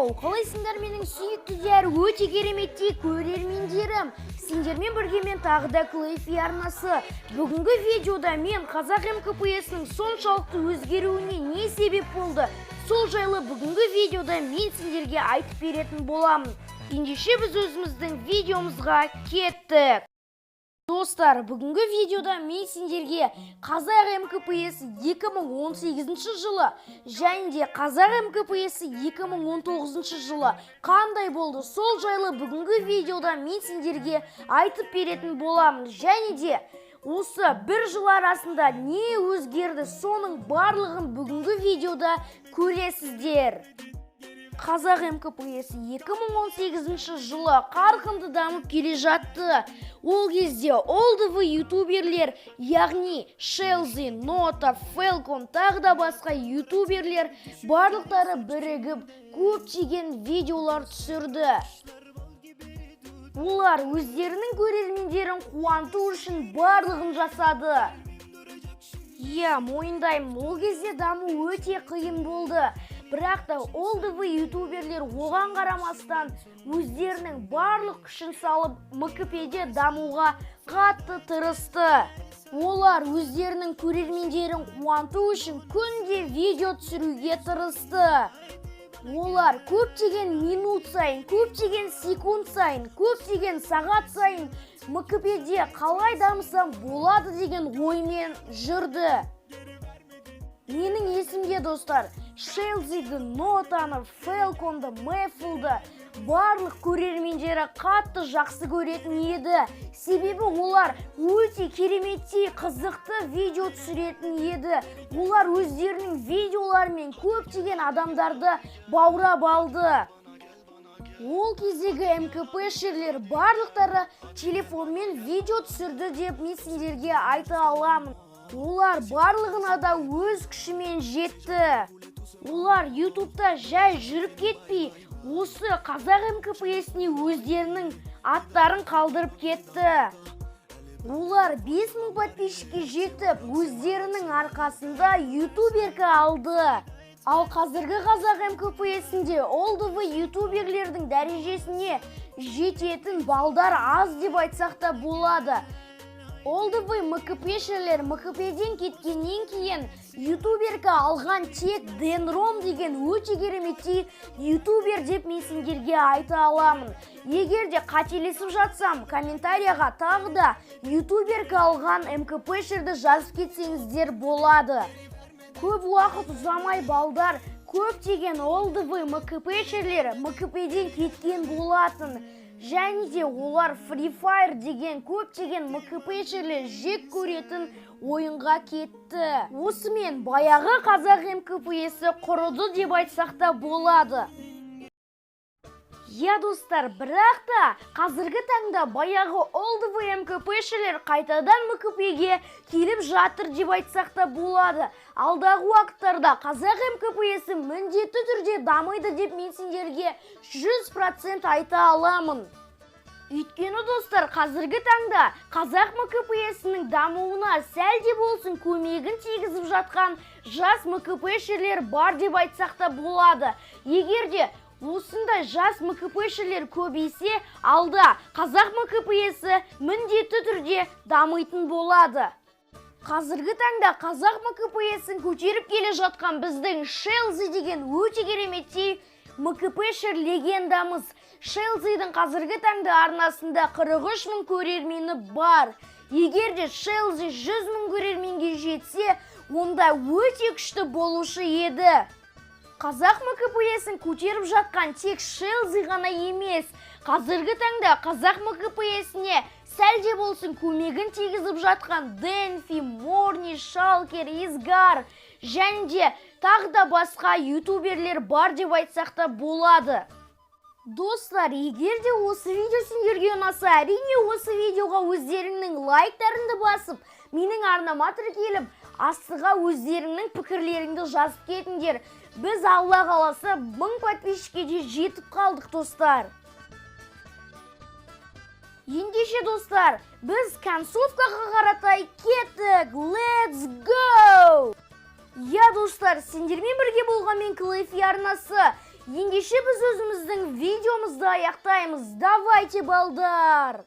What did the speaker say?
Сау, қалайсыңдар менің сүйіктілер, өте кереметтей көрермендерім. Сендермен бірге мен тағы да Клейфи арнасы. Бүгінгі видеода мен қазақ МКПС-ның соншалықты өзгеруіне не себеп болды? Сол жайлы бүгінгі видеода мен сендерге айтып беретін боламын. Ендеше біз өзіміздің видеомызға кеттік. Достар, бүгінгі видеода мен сендерге қазақ МКПС 2018 жылы және де қазақ МКПС 2019 жылы қандай болды, сол жайлы бүгінгі видеода мен сендерге айтып беретін боламын. Және де осы бір жыл арасында не өзгерді, соның барлығын бүгінгі видеода көресіздер. Қазақ МКПС 2018 жылы қарқынды дамып келе жатты. Ол кезде олдвы ютуберлер, яғни Шелзи, Нота, Фелкон, тағы да басқа ютуберлер барлықтары бірігіп көптеген видеолар түсірді. Олар өздерінің көрермендерін қуанту үшін барлығын жасады. Мойындаймын, ол кезде даму өте қиын болды. Бірақ та олдвы ютуберлер оған қарамастан өздерінің барлық күшін салып МКП-де дамуға қатты тырысты. Олар өздерінің көрермендерін қуанту үшін күнде видео түсіруге тырысты. Олар көптеген минут сайын, көптеген секунд сайын, көптеген сағат сайын МКП-де қалай дамысам болады деген оймен жүрді. Менің есімде, достар, Шелзиді, Нотаны, Фелконды, Мэфлді барлық көрермендері қатты жақсы көретін еді. Себебі олар өте кереметтей қызықты видео түсіретін еді. Олар өздерінің видеоларымен көптеген адамдарды баурап алды. Ол кездегі МКП-шерлер барлықтары телефонмен видео түсірді деп мен сендерге айта аламын. Олар барлығына да өз күшімен жетті. Олар ютубта жай жүріп кетпей, осы қазақ МКПС-не өздерінің аттарын қалдырып кетті. Олар 5000 подписчикке жетіп, өздерінің арқасында ютуберка алды. Ал қазіргі қазақ МКПС-інде олдвы ютуберлердің дәрежесіне жететін балдар аз деп айтсақ та болады. Олдвы МКП-шерлер МКП-ден кеткеннен кейін ютуберка алған тек Денром деген өте кереметтей ютубер деп мен сендерге айта аламын. Егер де қателесіп жатсам, комментарияға тағы да ютуберка алған МКП-шерді жазып кетсеңіздер болады. Көп уақыт ұзамай балдар көптеген олдвы МКП-шерлер МКП-ден кеткен болатын. Және де олар Free Fire деген көптеген МКП-шерлер жек көретін ойынға кетті. Осымен баяғы қазақ МКПС-і құрыды деп айтсақ та болады. Достар, бірақ та қазіргі таңда баяғы олдвы МКП-шерлер қайтадан МКП-ге келіп жатыр деп айтсақ та болады. Алдағы уақыттарда қазақ МКПС-і міндетті түрде дамиды деп мен сендерге 100% айта аламын. Өйткені, достар, қазіргі таңда қазақ МКПС-інің дамуына сәл де болсын көмегін тигізіп жатқан жас МКП-шерлер бар деп айтсақ та болады. Егер де осындай жас МКП-шерлер көбейсе, алда қазақ МКПС-і міндетті түрде дамитын болады. Қазіргі таңда қазақ МКПС-ін көтеріп келе жатқан біздің Шелзи деген өте кереметтей МКП-шер легендамыз. Шелзидің қазіргі таңда арнасында 43 мың көрермені бар. Егер де Шелзи 100 мың көрерменге жетсе, онда өте күшті болушы еді. Қазақ МКПС-ін көтеріп жатқан тек Шелзи ғана емес. Қазіргі таңда қазақ МКПС-не сәл де болсын көмегін тигізіп жатқан Денфи, Морни, Шалкер, Изгар және де тағы да басқа ютуберлер бар деп айтсақ та болады. Достар, егер де осы видео сендерге ұнаса, әрине осы видеоға өздеріңнің лайктарыңды басып, менің арнама тіркеліп, астыға өздеріңнің пікірлеріңді жазып кетіңдер. Біз Алла қаласа 1000 подписчикке де жетіп қалдық, достар. Ендеше, достар, біз концовкаға қаратай кеттік. Let's go! Достар, сендермен бірге болған мен Клейфи арнасы. Ендеше біз өзіміздің видеомызды аяқтаймыз. Давайте, балдар!